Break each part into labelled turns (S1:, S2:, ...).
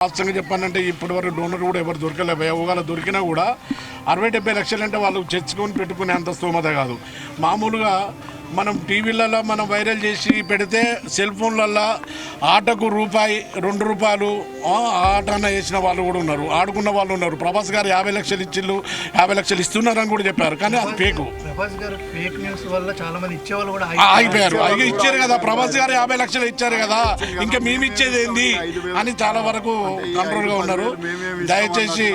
S1: వాస్తవంగా చెప్పానంటే ఇప్పటివరకు డోనర్ కూడా ఎవరు దొరకలేదు. ఒకవేళ దొరికినా కూడా 60-70 లక్షలు అంటే వాళ్ళు చర్చుకొని పెట్టుకునే అంత స్తోమత కాదు. మామూలుగా మనం టీవీలలో మనం వైరల్ చేసి పెడితే సెల్ ఫోన్లలో ఆటకు రూపాయి 2 రూపాయలు ఆట అన్న వేసిన వాళ్ళు కూడా ఉన్నారు, ఆడుకున్న వాళ్ళు ఉన్నారు. ప్రభాస్ గారు 50 లక్షలు ఇచ్చిళ్ళు, 50 లక్షలు ఇస్తున్నారని కూడా చెప్పారు. కానీ అది ఫేక్.
S2: ప్రభాస్ గారు ఫేక్ న్యూస్ వల్ల చాలా మంది ఇచ్చేవాళ్ళు కూడా
S1: ఆగిపోయారు. అయ్యో ఇచ్చారు కదా, ప్రభాస్ గారు 50 లక్షలు ఇచ్చారు కదా, ఇంకా మేము ఇచ్చేది ఏంది అని చాలా వరకు కంట్రోల్గా ఉన్నారు. దయచేసి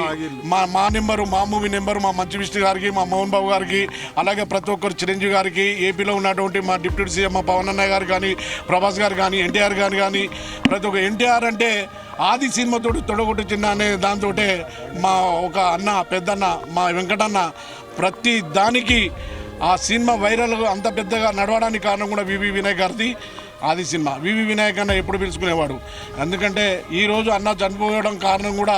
S1: మా నెంబరు, మా మూవీ నెంబరు, మా మంచి విష్ణు గారికి, మా మోహన్ బాబు గారికి, అలాగే ప్రతి ఒక్కరు చిరంజీవి గారికి, ఏపీలో ఉన్నటువంటి మా డిప్యూటీ సీఎం మా పవన్ అన్నయ్య గారు కానీ, ప్రభాస్ గారు కానీ, ఎన్టీఆర్ గారు కానీ, ప్రతి ఒక్క ఎన్టీఆర్ అంటే ఆది సినిమాతో తొడగొట్టు చిన్న అనే దాంతో మా ఒక అన్న పెద్దన్న మా వెంకటన్న ప్రతి దానికి ఆ సినిమా వైరల్ అంత పెద్దగా నడవడానికి కారణం కూడా వివి వినాయక్ గారిది. ఆది సినిమా వివి వినాయక్ అన్న ఎప్పుడు పిలుచుకునేవాడు. ఎందుకంటే ఈరోజు అన్న చనిపోవడం కారణం కూడా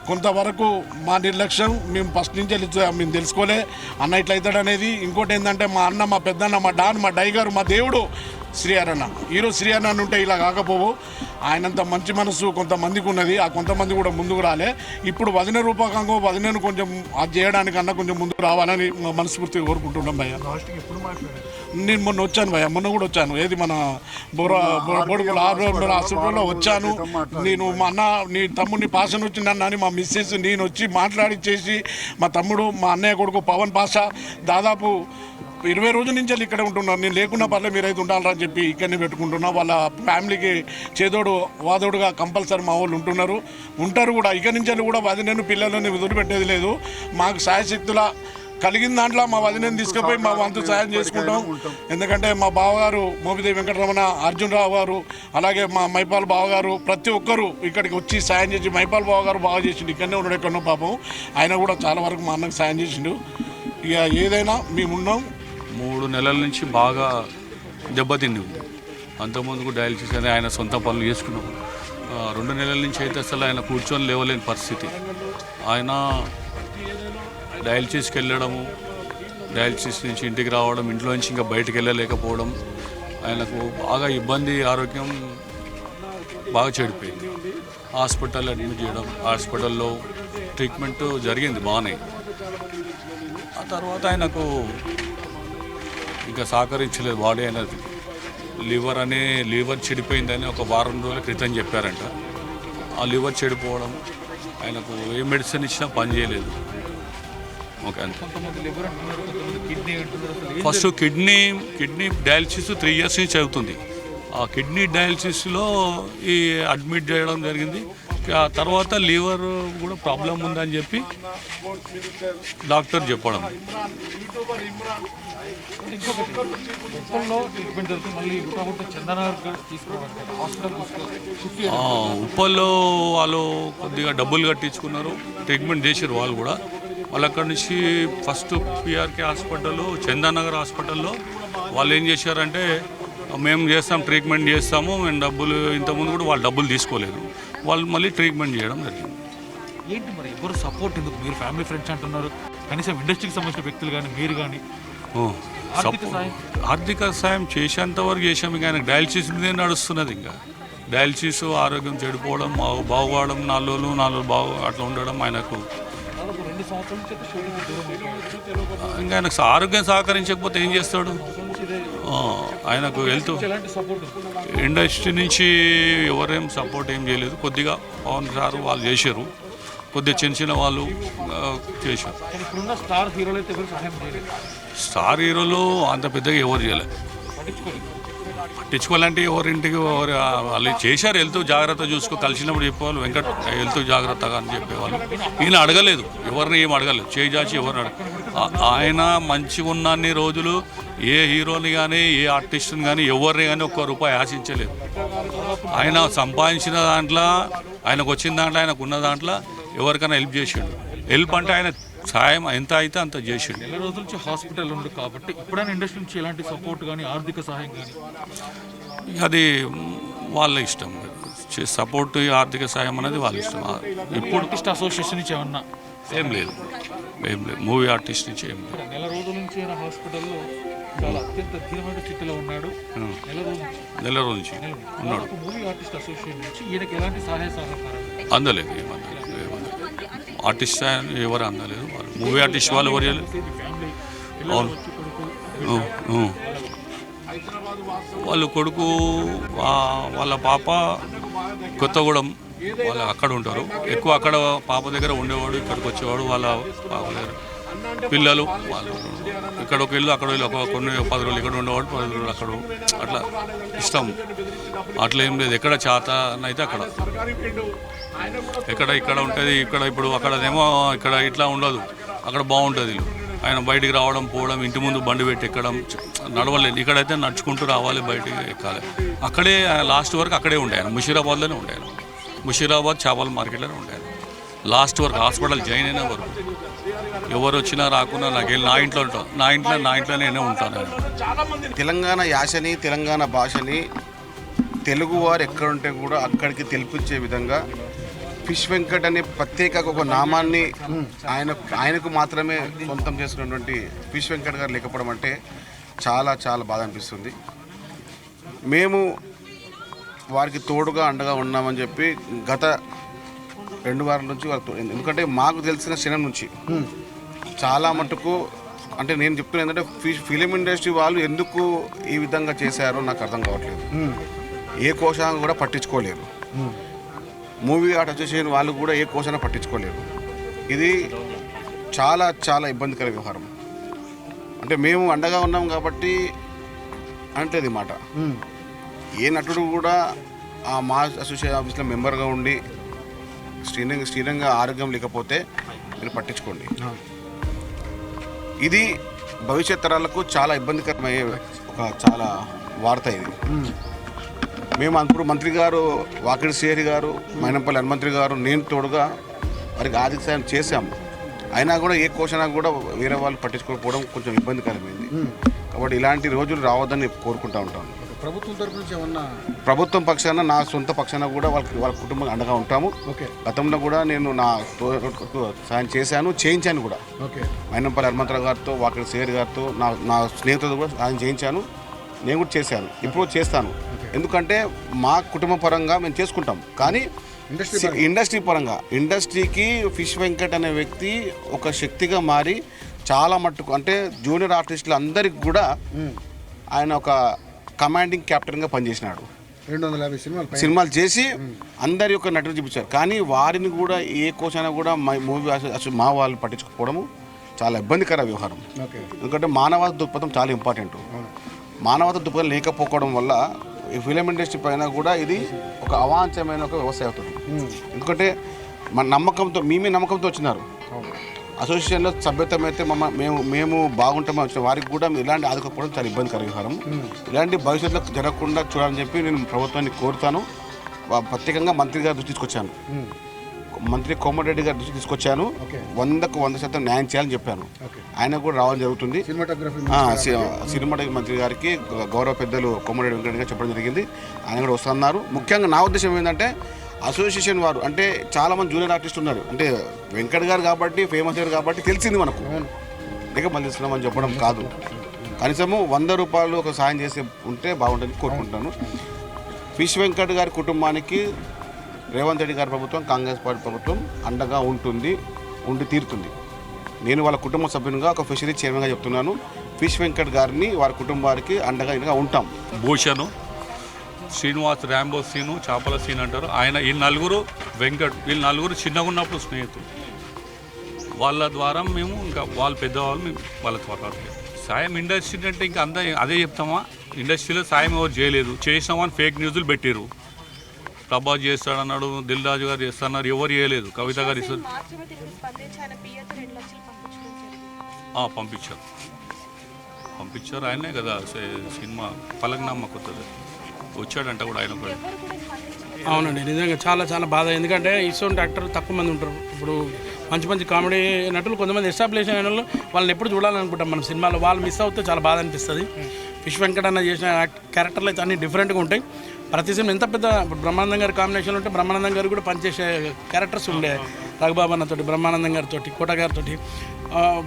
S1: కొంతవరకు మా నిర్లక్ష్యం. మేము ఫస్ట్ నుంచి మేము తెలుసుకోలే అన్న ఇట్లా అవుతాడు అనేది. ఇంకోటి ఏంటంటే మా అన్న, మా పెద్దన్న, మా డాన్, మా డైగర్, మా దేవుడు శ్రీహరన్న. ఈరోజు శ్రీహరన్న ఉంటే ఇలా కాకపోవు. ఆయనంత మంచి మనసు కొంతమందికి ఉన్నది. ఆ కొంతమంది కూడా ముందుకు రాలే. ఇప్పుడు వదిన రూపకంగా వదినను కొంచెం అది చేయడానికన్నా కొంచెం ముందుకు రావాలని మనస్ఫూర్తిగా కోరుకుంటున్నాం భయ్య. నేను మొన్న వచ్చాను భయ్య, మొన్న కూడా వచ్చాను. ఏది మన బొడుగుల హాస్పిటల్లో వచ్చాను. నేను మా అన్న నీ తమ్ముడిని పాషన్ వచ్చిందన్న అని మా మిస్సెస్ నేను వచ్చి మాట్లాడి చేసి, మా తమ్ముడు మా అన్నయ్య కొడుకు పవన్ పాషా దాదాపు 20 రోజుల నుంచి ఇక్కడ ఉంటున్నారు. నేను లేకున్నా పర్లేదు మీరైతే ఉండాలని చెప్పి ఇక్కడనే పెట్టుకుంటున్నా. వాళ్ళ ఫ్యామిలీకి చేదోడు వాదోడుగా కంపల్సరీ మా వాళ్ళు ఉంటారు కూడా. ఇక్కడి నుంచి కూడా వదినను పిల్లలని వదిలిపెట్టేది లేదు. మాకు సాయశక్తుల కలిగిన దాంట్లో మా వదినని తీసుకుపోయి మా వంతు సాయం చేసుకుంటాం. ఎందుకంటే మా బావగారు మోపిదేవి వెంకటరమణ, అర్జున్ రావు గారు, అలాగే మా మైపాల్ బావగారు ప్రతి ఒక్కరు ఇక్కడికి వచ్చి సాయం చేసి, మైపాల్ బావగారు బాగా చేసిండు. ఇక్కడనే ఉన్నాడు ఎక్కడో పాపం. ఆయన కూడా చాలా వరకు మా అన్నకు సాయం చేసిండు. ఇక ఏదైనా మేమున్నాం.
S3: 3 నెలల నుంచి బాగా దెబ్బతిండి. అంతకుముందుకు డయాలసిస్ అని ఆయన సొంత పనులు చేసుకున్నాం. 2 నెలల నుంచి అయితే అసలు ఆయన కూర్చొని లేవలేని పరిస్థితి. ఆయన డయాలసిస్కి వెళ్ళడము, డయాలసిస్ నుంచి ఇంటికి రావడం, ఇంట్లో నుంచి ఇంకా బయటికి వెళ్ళలేకపోవడం, ఆయనకు బాగా ఇబ్బంది, ఆరోగ్యం బాగా చెడిపోయింది. హాస్పిటల్ అడ్మిట్ చేయడం, హాస్పిటల్లో ట్రీట్మెంట్ జరిగింది బాగానే. ఆ తర్వాత ఆయనకు ఇంకా సహకరించలేదు బాడీ అనేది. లివర్ చెడిపోయిందని ఒక వారం రోజుల క్రితం చెప్పారంట. ఆ లివర్ చెడిపోవడం, ఆయనకు ఏ మెడిసిన్ ఇచ్చినా పని చేయలేదు. ఓకే, అంతే. ఫస్ట్ కిడ్నీ డయాలసిస్ 3 ఇయర్స్ నుంచి అవుతుంది. ఆ కిడ్నీ డయాలసిస్లో ఈ అడ్మిట్ చేయడం జరిగింది. ఆ తర్వాత లివర్ కూడా ప్రాబ్లం ఉందని చెప్పి డాక్టర్ చెప్పడం. ఉప్పల్లో వాళ్ళు కొద్దిగా డబ్బులు కట్టించుకున్నారు, ట్రీట్మెంట్ చేశారు వాళ్ళు కూడా. వాళ్ళు అక్కడి నుంచి ఫస్ట్ పిఆర్కే హాస్పిటల్, చందానగర్ హాస్పిటల్లో వాళ్ళు ఏం చేశారంటే, మేము చేస్తాం, ట్రీట్మెంట్ చేస్తాము, మేము డబ్బులు, ఇంతకుముందు కూడా వాళ్ళు డబ్బులు తీసుకోలేదు. వాళ్ళు మళ్ళీ ట్రీట్మెంట్ చేయడం జరిగింది.
S4: ఏంటి మరి ఎవరు సపోర్ట్ ఎందుకు? మీరు ఫ్యామిలీ ఫ్రెండ్స్ అంటున్నారు, కనీసం ఇండస్ట్రీకి సంబంధించిన వ్యక్తులు కానీ మీరు కానీ
S3: ఆర్థిక సాయం చేసేంత వరకు చేసాం. ఇంకా ఆయనకు డయాలసిస్ మీదే నడుస్తున్నది. ఇంకా డయాలసిస్, ఆరోగ్యం చెడిపోవడం, బాగుపడడం, 4 రోజులు బాగు అట్లా ఉండడం. ఆయనకు ఇంకా ఆయనకు ఆరోగ్యం సహకరించకపోతే ఏం చేస్తాడు? ఆయనకు హెల్త్ ఇండస్ట్రీ నుంచి ఎవరేం సపోర్ట్ ఏం చేయలేదు. కొద్దిగా పవన్ సార్ వాళ్ళు చేశారు, కొద్దిగా చిన్న వాళ్ళు చేశారు. స్టార్ హీరోలు అంత పెద్దగా ఎవరు చేయలేదు, పట్టించుకోవాలంటే ఎవరింటికి వాళ్ళు చేశారు. హెల్త్ జాగ్రత్త చూసుకో, కలిసినప్పుడు చెప్పేవాళ్ళు, వెంకట్ హెల్త్ జాగ్రత్తగా అని చెప్పేవాళ్ళు. ఈయన అడగలేదు, ఎవరిని ఏం అడగలేదు, చేసి ఎవరిని ఆయన మంచిగా ఉన్నన్ని రోజులు ఏ హీరోని కానీ, ఏ ఆర్టిస్ట్ని కానీ, ఎవరిని కానీ ₹1 ఆశించలేదు. ఆయన సంపాదించిన దాంట్లో, ఆయనకు వచ్చిన దాంట్లో, ఆయనకు ఉన్న దాంట్లో ఎవరికైనా హెల్ప్ చేసాడు. హెల్ప్ అంటే ఆయన సాయం ఎంత అయితే అంత చేసాడు.
S4: నెల రోజుల నుంచి హాస్పిటల్ ఉంది కాబట్టి ఇప్పుడైనా ఇండస్ట్రీ నుంచి ఎలాంటి సపోర్ట్ కానీ, ఆర్థిక సహాయం కానీ?
S3: అది వాళ్ళ ఇష్టం. సపోర్ట్, ఆర్థిక సాయం అనేది వాళ్ళ ఇష్టం.
S4: ఇప్పుడు ఆర్టిస్ట్ అసోసియేషన్ నుంచి ఏమన్నా?
S3: ఏం లేదు. మూవీ ఆర్టిస్ట్ నుంచి ఏం లేదు.
S4: నెల రోజుల నుంచి హాస్పిటల్లో చాలా అత్యంత ధీరమైన స్థితిలో ఉన్నాడు.
S3: నెల రోజు నుంచి ఉన్నాడు.
S4: మూవీ ఆర్టిస్ట్ అసోసియేషన్ నుంచి ఈయనకి ఎలాంటి సహాయ సహకారాలు
S3: అందలేదు, ఆర్టిస్ట్ ఎవరు అందలేదు. వాళ్ళు మూవీ ఆర్టిస్ట్ వాళ్ళు ఎవరు చేయలేదు. వాళ్ళు కొడుకు వాళ్ళ పాప కొత్తగూడెం వాళ్ళు అక్కడ ఉంటారు. ఎక్కువ అక్కడ పాప దగ్గర ఉండేవాడు, ఇక్కడికి వచ్చేవాడు. వాళ్ళ పాప దగ్గర పిల్లలు వాళ్ళు ఇక్కడ ఒక ఇల్లు అక్కడ ఇల్లు, కొన్ని 10 రోజులు ఇక్కడ ఉండేవాడు, 10 రోజులు అక్కడ. అట్లా ఇష్టం అట్లా ఏం లేదు. ఎక్కడ చేత అయితే అక్కడ, ఇక్కడ ఉంటుంది. ఇప్పుడు అక్కడనేమో ఇక్కడ ఇట్లా ఉండదు, అక్కడ బాగుంటుంది. ఆయన బయటికి రావడం పోవడం, ఇంటి ముందు బండి పెట్టి ఎక్కడం నడవలేదు. ఇక్కడైతే నడుచుకుంటూ రావాలి, బయటికి ఎక్కాలి. అక్కడే లాస్ట్ వరకు అక్కడే ఉండాను. ముషీరాబాద్లోనే ఉండాను. ముషీరాబాద్ చేపల మార్కెట్లోనే ఉండాను లాస్ట్ వరకు. హాస్పిటల్ జాయిన్ అయిన వరకు ఎవరు వచ్చినా రాకున్నా నాకు నా ఇంట్లో ఉంటాను. నా ఇంట్లోనే ఉంటాను.
S5: తెలంగాణ యాసని, తెలంగాణ భాషని తెలుగువారు ఎక్కడుంటే కూడా అక్కడికి తెలిపించే విధంగా ఫిష్ వెంకట్ అనే ప్రత్యేక ఒక నామాన్ని ఆయనకు మాత్రమే సొంతం చేసుకున్నటువంటి ఫిష్ వెంకట్ గారు లేకపోవడం అంటే చాలా చాలా బాధ అనిపిస్తుంది. మేము వారికి తోడుగా అండగా ఉన్నామని చెప్పి గత 2 వారాల నుంచి వారికి, ఎందుకంటే మాకు తెలిసిన క్షణం నుంచి చాలా మటుకు, అంటే నేను చెప్తున్నా ఏంటంటే ఫిలిం ఇండస్ట్రీ వాళ్ళు ఎందుకు ఈ విధంగా చేశారో నాకు అర్థం కావట్లేదు. ఏ కోశాన్ని కూడా పట్టించుకోలేరు. మూవీ ఆర్ట్ అసోసియేషన్ వాళ్ళు కూడా ఏ కోశాన్ని పట్టించుకోలేరు. ఇది చాలా చాలా ఇబ్బందికర వ్యవహారం. అంటే మేము అండగా ఉన్నాం కాబట్టి అంటేది మాట. ఏ నటుడు కూడా ఆ మా అసోసియేషన్ ఆఫీస్లో మెంబర్గా ఉండి స్థిరంగా ఆరోగ్యం లేకపోతే మీరు పట్టించుకోండి. ఇది భవిష్యత్ తరాలకు చాలా ఇబ్బందికరమయ్యే ఒక చాలా వార్త ఇది. మేము అప్పుడు మంత్రి గారు వాకిడి శ్రీహరి గారు, మైనంపల్లి హనుమంత్రి గారు, నేను తోడుగా వారికి ఆర్థిక సాయం చేశాము. అయినా కూడా ఏ కోశనా కూడా వేరే వాళ్ళు పట్టించుకోకపోవడం కొంచెం ఇబ్బందికరమైంది. కాబట్టి ఇలాంటి రోజులు రావద్దని కోరుకుంటూ ఉంటాను.
S6: ప్రభుత్వం తరపు నుంచి ఏమన్నా?
S5: ప్రభుత్వం పక్షాన, నా సొంత పక్షాన కూడా వాళ్ళ కుటుంబం అండగా ఉంటాము. గతంలో కూడా నేను నా సాయం చేశాను, చేయించాను కూడా. మైనంపల్లి హనుమంతరావు గారితో, వాకిడి శ్రీహరి గారితో, నా స్నేహితులతో కూడా సాయం చేయించాను. నేను కూడా చేశాను, ఇప్పుడు చేస్తాను. ఎందుకంటే మా కుటుంబ పరంగా మేము చేసుకుంటాం. కానీ ఇండస్ట్రీ పరంగా, ఇండస్ట్రీకి ఫిష్ వెంకట్ అనే వ్యక్తి ఒక శక్తిగా మారి చాలా మట్టుకు, అంటే జూనియర్ ఆర్టిస్టులు అందరికి కూడా ఆయన ఒక కమాండింగ్ క్యాప్టెన్గా పనిచేసినాడు.
S6: 250
S5: సినిమాలు చేసి అందరి యొక్క నటులు చూపించారు. కానీ వారిని కూడా ఏ కోశాన కూడా మూవీ మా వాళ్ళు పట్టించుకోవడము చాలా ఇబ్బందికర వ్యవహారం. ఎందుకంటే మానవతా దృక్పథం చాలా ఇంపార్టెంట్. మానవతా దృక్పథం లేకపోవడం వల్ల ఈ ఫిలిం ఇండస్ట్రీ పైన కూడా ఇది ఒక అవాంఛమైన ఒక వ్యవస్థ అవుతుంది. ఎందుకంటే మన నమ్మకంతో, మీ నమ్మకంతో వచ్చినారు. అసోసియేషన్లో సభ్యత్వం అయితే మేము బాగుంటామని వచ్చిన వారికి కూడా ఇలాంటి ఆదుకోవడం చాలా ఇబ్బందికర వ్యవహారం. ఇలాంటి భవిష్యత్తులో జరగకుండా చూడాలని చెప్పి నేను ప్రభుత్వాన్ని కోరుతాను. ప్రత్యేకంగా మంత్రి గారి దృష్టి తీసుకొచ్చాను. మంత్రి కోమటిరెడ్డి గారి దృష్టి తీసుకొచ్చాను. 100% న్యాయం చేయాలని చెప్పాను. ఆయన కూడా రావడం జరుగుతుంది. సినిమాటోగ్రఫీ మంత్రి గారికి గౌరవ పెద్దలు కోమటిరెడ్డి వెంకట గారు చెప్పడం జరిగింది. ఆయన కూడా వస్తున్నారు. ముఖ్యంగా నా ఉద్దేశం ఏంటంటే అసోసియేషన్ వారు, అంటే చాలామంది జూనియర్ ఆర్టిస్ట్ ఉన్నారు. అంటే వెంకట్ గారు కాబట్టి, ఫేమస్ గారు కాబట్టి తెలిసింది మనకు, లేక మళ్ళీ ఇస్తున్నామని చెప్పడం కాదు. కనీసము 100 రూపాయలు ఒక సాయం చేసి ఉంటే బాగుంటుందని కోరుకుంటున్నాను. ఫిష్ వెంకట్ గారి కుటుంబానికి రేవంత్ రెడ్డి గారి ప్రభుత్వం, కాంగ్రెస్ పార్టీ ప్రభుత్వం అండగా ఉండి తీరుతుంది. నేను వాళ్ళ కుటుంబ సభ్యునిగా, ఒక ఫిషరీ చైర్మన్గా చెప్తున్నాను. ఫిష్ వెంకట్ గారిని వారి కుటుంబానికి అండగా ఉంటాం.
S3: భూషణ్, శ్రీనివాస్, ర్యాంబో సీను, చేపల సీన్ అంటారు. ఆయన ఈ నలుగురు, వెంకట్, వీళ్ళు నలుగురు చిన్నగా ఉన్నప్పుడు స్నేహితులు. వాళ్ళ ద్వారా మేము ఇంకా వాళ్ళు పెద్దవాళ్ళు, మేము వాళ్ళ ద్వారా సాయం. ఇండస్ట్రీ అంటే ఇంకా అదే చెప్తామా? ఇండస్ట్రీలో సాయం ఎవరు చేయలేదు. చేసినామని ఫేక్ న్యూస్లు పెట్టారు. ప్రభాస్ చేస్తాడన్నాడు, దిల్ రాజు గారు చేస్తున్నారు, ఎవరు చేయలేదు. కవిత గారు ఇస్తారు, పంపించారు. ఆయనే కదా సినిమా పలకనామా కొత్తది వచ్చాడంట కూడా ఆయన కూడా.
S7: అవునండి, నిజంగా చాలా చాలా బాధ. ఎందుకంటే ఇటువంటి యాక్టర్లు తక్కువ మంది ఉంటారు. ఇప్పుడు మంచి మంచి కామెడీ నటులు కొంతమంది ఎస్టాబ్లిష్ అయిన వాళ్ళు, వాళ్ళని ఎప్పుడు చూడాలనుకుంటాం మనం సినిమాలో. వాళ్ళు మిస్ అవుతే చాలా బాధ అనిపిస్తుంది. ఫిష్ వెంకట్ అన్న చేసిన క్యారెక్టర్లు అయితే అన్ని డిఫరెంట్గా ఉంటాయి. ప్రతి సినిమా ఎంత పెద్ద బ్రహ్మానందం గారి కాంబినేషన్ ఉంటే బ్రహ్మానందం గారు కూడా పనిచేసే క్యారెక్టర్స్ ఉండే. రఘుబాబు అన్నతోటి, బ్రహ్మానందం గారితో, కోట గారితో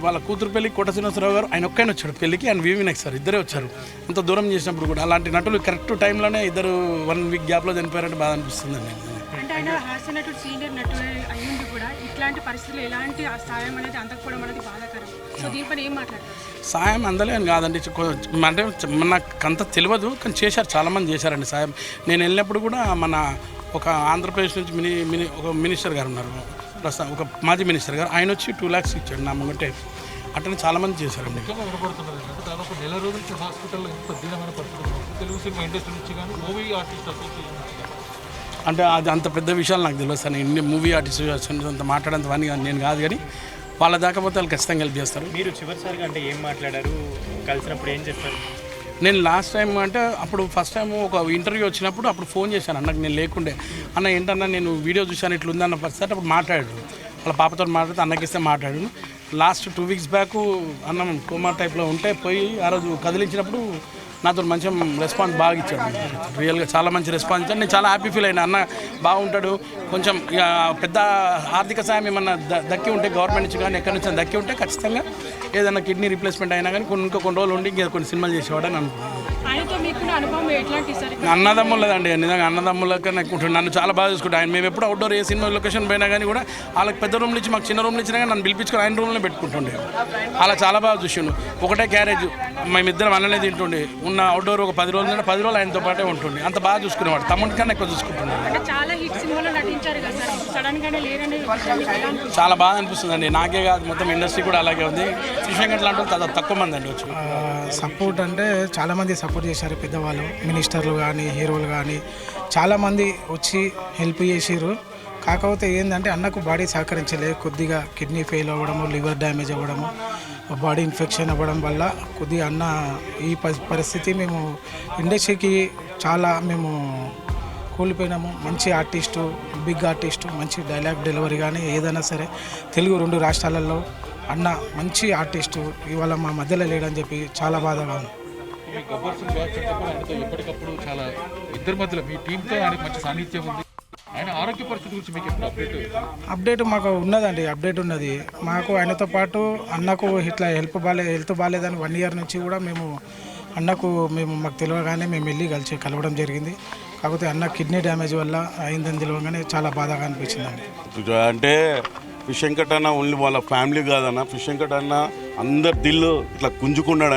S7: వాళ్ళ కూతురు పెళ్లి కోట శ్రీనివాసరావు గారు ఆయన ఒక్కైనా వచ్చాడు పెళ్లికి, ఆయన వివినాయక్ సార్ ఇద్దరే వచ్చారు. ఇంత దూరం చేసినప్పుడు కూడా అలాంటి నటులు కరెక్ట్ టైంలోనే ఇద్దరు 1 వీక్ గ్యాప్లో చనిపోయారంటే బాధ అనిపిస్తుందండి.
S8: అంటే ఆయన హాస్య నటుడు సీనియర్ నటుడు అయ్యింది కూడా ఇట్లాంటి పరిస్థితులు ఎలాంటి సాయం అనేది అందకపోవడం అనేది బాధాకరం. సో దీనిపైన ఏం మాట్లాడతారు?
S7: సాయం అందలేని కాదండి, అంటే నాకు అంత తెలియదు కానీ చేశారు, చాలామంది చేశారండి సాయం. నేను వెళ్ళినప్పుడు కూడా మన ఒక ఆంధ్రప్రదేశ్ నుంచి ఒక మినిస్టర్ గారు ఉన్నారు ప్రస్తుతం, ఒక మాజీ మినిస్టర్ గారు, ఆయన వచ్చి 2 lakhs ఇచ్చాడు నా ముంగంటే. అట్లనే చాలామంది చేశారండి.
S4: ముఖ్యంగా వినపడుతున్నారు అంటే దాదాపు నెల రోజుల నుంచి హాస్పిటల్లో ఎంత దీనమైన పరిస్థితులు తెలుగు సినిమా ఇండస్ట్రీ నుంచి కానీ మూవీ ఆర్టిస్ట్ అసోసియేషన్
S7: అంటే అది అంత పెద్ద విషయాలు నాకు తెలియదు సార్. నేను మూవీ ఆర్టిస్ట్ అంత మాట్లాడేంత పని నేను కాదు, కానీ వాళ్ళ దాకపోతే వాళ్ళు ఖచ్చితంగా హెల్ప్ చేస్తారు.
S9: మీరు చివరిసారిగా అంటే ఏం మాట్లాడారు, కలిసినప్పుడు ఏం చెప్పారు?
S7: నేను లాస్ట్ టైం అంటే అప్పుడు ఫస్ట్ టైం ఒక ఇంటర్వ్యూ వచ్చినప్పుడు అప్పుడు ఫోన్ చేశాను అన్నకు, నేను లేకుండే. అన్న ఏంటన్నా నేను వీడియో చూశాను ఇట్లా ఉందన్న పరిస్థితి అప్పుడు మాట్లాడాడు, వాళ్ళ పాపతో మాట్లాడితే అన్నకిస్తే మాట్లాడాను. లాస్ట్ 2 weeks బ్యాక్ అన్నం కోమా టైప్లో ఉంటే పోయి ఆ రోజు కదిలించినప్పుడు నాతో మంచి రెస్పాన్స్ బాగా ఇచ్చాడు. రియల్గా చాలా మంచి రెస్పాన్స్ ఇచ్చాడు. నేను చాలా హ్యాపీ ఫీల్ అయినా, అన్న బాగుంటాడు. కొంచెం ఇక పెద్ద ఆర్థిక సాయం ఏమన్నా దక్కి ఉంటే గవర్నమెంట్ నుంచి కానీ ఎక్కడి నుంచి దక్కి ఉంటే ఖచ్చితంగా ఏదైనా కిడ్నీ రీప్లేస్మెంట్ అయినా కానీ ఇంకా కొన్ని రోజులు ఉండి ఇంకా కొన్ని సినిమాలు చేసేవాడని అనుకుంటున్నాను.
S8: ఆయనతో మీకు అనుభవం ఎట్లాంటి సార్?
S7: అన్నదమ్ములదండి, నిజంగా అన్నదమ్ములకి నాకు నన్ను చాలా బాగా చూసుకుంటాను ఆయన. మేము ఎప్పుడు అవుట్డోర్ ఏ సినిమా లొకేషన్ పోయినా కానీ కూడా వాళ్ళకి పెద్ద రూమ్లు ఇచ్చి మాకు చిన్న రూమ్లు ఇచ్చినా కానీ నన్ను పిలిపించుకొని ఆయన రూమ్లో పెట్టుకుంటుండే. అలా చాలా బాగా చూసిండు. ఒకటే క్యారేజ్ మేమిద్దరం అన్ననే తింటుండే. ఉన్న అవుట్డోర్ ఒక 10 రోజులు 10 రోజులు ఆయనతో పాటే ఉంటుండే. అంత బాగా చూసుకునేవాడు, తమ్ముడి కన్నా ఎక్కువ చూసుకుంటున్నాడు.
S8: అంటే చాలా హిట్ సినిమాలో నటించారు కదా సార్, సడన్ గానే లేరని
S7: చాలా బాగా అనిపిస్తుందండి. నాకే కాదు మొత్తం ఇండస్ట్రీ కూడా అలాగే ఉంది. ఫిషింగ్ లాంటి వాళ్ళు తక్కువ మంది అండి వచ్చి
S10: సపోర్ట్ అంటే చాలామంది సపోర్ట్ చేశారు, పెద్దవాళ్ళు మినిస్టర్లు కానీ హీరోలు కానీ చాలామంది వచ్చి హెల్ప్ చేసారు. కాకపోతే ఏంటంటే అన్నకు బాడీ సహకరించలేదు, కొద్దిగా కిడ్నీ ఫెయిల్ అవ్వడము, లివర్ డ్యామేజ్ అవ్వడము, బాడీ ఇన్ఫెక్షన్ అవ్వడం వల్ల కొద్దిగా అన్న ఈ పరిస్థితి మేము ఇండస్ట్రీకి చాలా మేము కోల్పోయినాము. మంచి ఆర్టిస్టు, బిగ్ ఆర్టిస్టు, మంచి డైలాగ్ డెలివరీ కానీ ఏదైనా సరే తెలుగు 2 రాష్ట్రాలలో అన్న మంచి ఆర్టిస్టు ఇవాళ మా మధ్యలో లేడని చెప్పి చాలా బాధగా ఉంది.
S4: మీ గబ్బర్ సింగ్ బ్యాచ్ అంటే కూడా ఆయనతో ఎప్పటికప్పుడు చాలా ఇద్దరి మధ్యలో మీ టీంతో ఆయనకు మంచి సాన్నిధ్యం ఉంది. ఆయన ఆరోగ్య పరిస్థితి గురించి మీకు ఎప్పుడు
S10: అప్డేట్ మాకు ఉన్నదండి, అప్డేట్ ఉన్నది మాకు. ఆయనతో పాటు అన్నకు ఇట్లా హెల్త్ బాగాలేదని 1 year నుంచి కూడా మేము అన్నకు మాకు తెలియగానే మేము వెళ్ళి కలవడం జరిగింది. కాకపోతే అన్న కిడ్నీ డ్యామేజ్ వల్ల అయిందని తెలియగానే చాలా బాధగా అనిపించిందండి.
S5: అంటే ఫిష్ వెంకట్ అన్న ఓన్లీ వాళ్ళ ఫ్యామిలీ కాదన్న, ఫిష్ వెంకట్ అన్న అందరు దిల్లు ఇట్లా గుంజుకున్నాడు.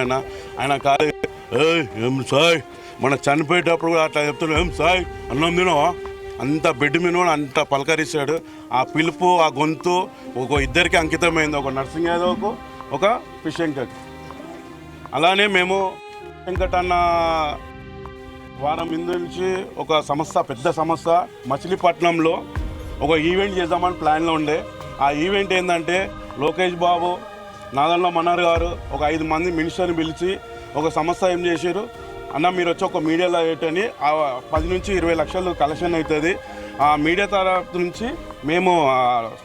S5: ఆయన కాదు ఏం సాయ్ మన చనిపోయేటప్పుడు కూడా అట్లా చెప్తున్నాడు, ఏం సాయ్ అన్నం తినవా, అంత బెడ్ మీద అంత పలకరిస్తాడు. ఆ పిలుపు, ఆ గొంతు ఒక ఇద్దరికి అంకితమైంది, ఒక నర్సింగ్ యాదవ్కు, ఒక ఫిష్ వెంకట్. అలానే మేము వెంకట్ అన్న వారం ముందు నుంచి ఒక సంస్థ, పెద్ద సంస్థ మచిలీపట్నంలో ఒక ఈవెంట్ చేద్దామని ప్లాన్లో ఉండే. ఆ ఈవెంట్ ఏంటంటే లోకేష్ బాబు, నాదన్లో మనోహర్ గారు, ఒక 5 మంది మినిస్టర్ని పిలిచి ఒక సంస్థ ఏం చేశారు, అన్న మీరు వచ్చి ఒక మీడియాలో ఏంటని 10 నుంచి 20 లక్షలు కలెక్షన్ అవుతుంది. ఆ మీడియా తరఫు నుంచి మేము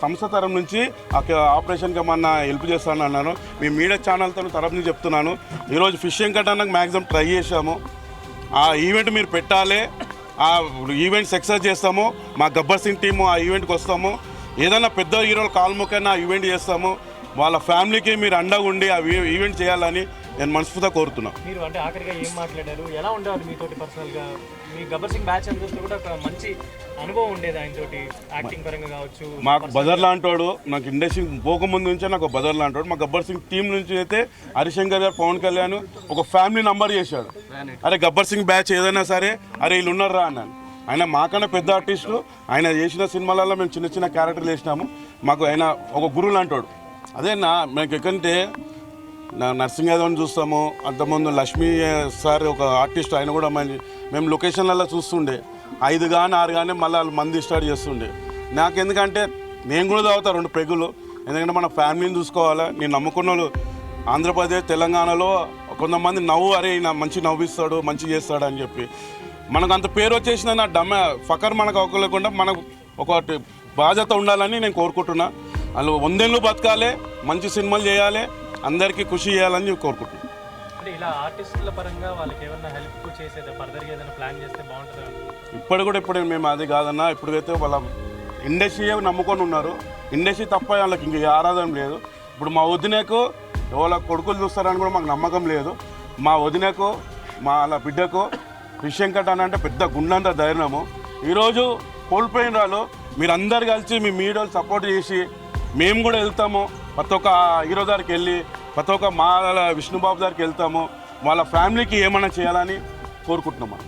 S5: సంస్థ తరఫు నుంచి ఆపరేషన్కి ఏమన్నా హెల్ప్ చేస్తాను అన్నాను. మీ మీడియా ఛానల్తో తరఫు నుంచి చెప్తున్నాను, ఈరోజు ఫిష్ వెంకట్ అన్నకు మ్యాక్సిమం ట్రై చేశాము. ఆ ఈవెంట్ మీరు పెట్టాలి, ఆ ఈవెంట్ సక్సెస్ చేస్తాము. మా గబ్బర్ సింగ్ టీము ఆ ఈవెంట్కి వస్తాము. ఏదైనా పెద్ద హీరోలు కాల్ముకైనా ఆ ఈవెంట్ చేస్తాము. వాళ్ళ ఫ్యామిలీకి మీరు అండగా ఉండి ఆ ఈవెంట్ చేయాలని నేను మనస్ఫూర్తిగా కోరుతున్నాను.
S9: మీరు అంటే ఆఖరిగా ఏం మాట్లాడారు, ఎలా ఉండేవారు మీతోటి పర్సనల్గా? మీ గబ్బర్ సింగ్ బ్యాచ్ అందరితో కూడా ఒక మంచి అనుభవం ఉండేది ఆయనతోటి, యాక్టింగ్ పరంగా కావచ్చు.
S5: మాకు బదర్ లాంటోడు, నాకు ఇండస్ట్రీ పోకముందు నుంచే నాకు బదర్ లాంటోడు. మా గబ్బర్ సింగ్ టీం నుంచి అయితే హరిశంకర్ గారు, పవన్ కళ్యాణ్ ఒక ఫ్యామిలీ నంబర్ చేశాడు. అరే గబ్బర్ సింగ్ బ్యాచ్ ఏదైనా సరే అరే వీళ్ళు ఉన్నారా అన్నాను. ఆయన మాకన్నా పెద్ద ఆర్టిస్టు, ఆయన చేసిన సినిమాలలో మేము చిన్న చిన్న క్యారెక్టర్లు వేసినాము. మాకు ఆయన ఒక గురువు లాంటోడు. అదే నాకు ఎక్కడంటే నర్సింగ్ యాదవ్ని చూస్తాము, అంతకుముందు లక్ష్మీ సార్ ఒక ఆర్టిస్ట్, ఆయన కూడా మేము లొకేషన్లలో చూస్తుండే 5 కానీ 6 కానీ మళ్ళీ వాళ్ళు మంది స్టార్ట్ చేస్తుండే. నాకు ఎందుకంటే నేను కూడా తాగుతా 2 పెగ్గులు, ఎందుకంటే మన ఫ్యామిలీని చూసుకోవాలా. నేను నమ్ముకున్న వాళ్ళు ఆంధ్రప్రదేశ్ తెలంగాణలో కొంతమంది అరే ఈయన మంచి నవ్విస్తాడు, మంచి చేస్తాడు అని చెప్పి మనకు అంత పేరు వచ్చేసిన నా ఫకర్ మనకు అవ్వలేకుండా మనకు ఒకటి బాధ్యత ఉండాలని నేను కోరుకుంటున్నా. వాళ్ళు 100 ఏళ్ళు బతకాలి, మంచి సినిమాలు చేయాలి, అందరికీ ఖుషి చేయాలని కోరుకుంటున్నాను.
S9: అంటే ఇలా ఆర్టిస్టుల పరంగా వాళ్ళకి ఏమైనా హెల్ప్ చేసేది ఫర్దర్గా ఏదైనా ప్లాన్ చేస్తే బాగుంటుంది.
S5: ఇప్పుడు మేము అది కాదన్నా, ఇప్పుడైతే వాళ్ళ ఇండస్ట్రీ నమ్ముకొని ఉన్నారు. ఇండస్ట్రీ తప్ప వాళ్ళకి ఇంక ఆరాధన లేదు. ఇప్పుడు మా వదినకు ఎవరో కొడుకులు చూస్తారని కూడా మాకు నమ్మకం లేదు. మా వదినకు వాళ్ళ బిడ్డకు విషయంకట్ అని అంటే పెద్ద గుండంత ధైర్యము. ఈరోజు కోల్పోయిన వాళ్ళు మీరందరు కలిసి మీ మీడియాలు సపోర్ట్ చేసి మేము కూడా వెళ్తాము, ప్రతి ఒక్క హీరో దగ్గరికి వెళ్ళి ప్రతి ఒక్క మా విష్ణుబాబు దగ్గరికి వెళ్తాము, వాళ్ళ ఫ్యామిలీకి ఏమైనా చేయాలని కోరుకుంటున్నాం మనం.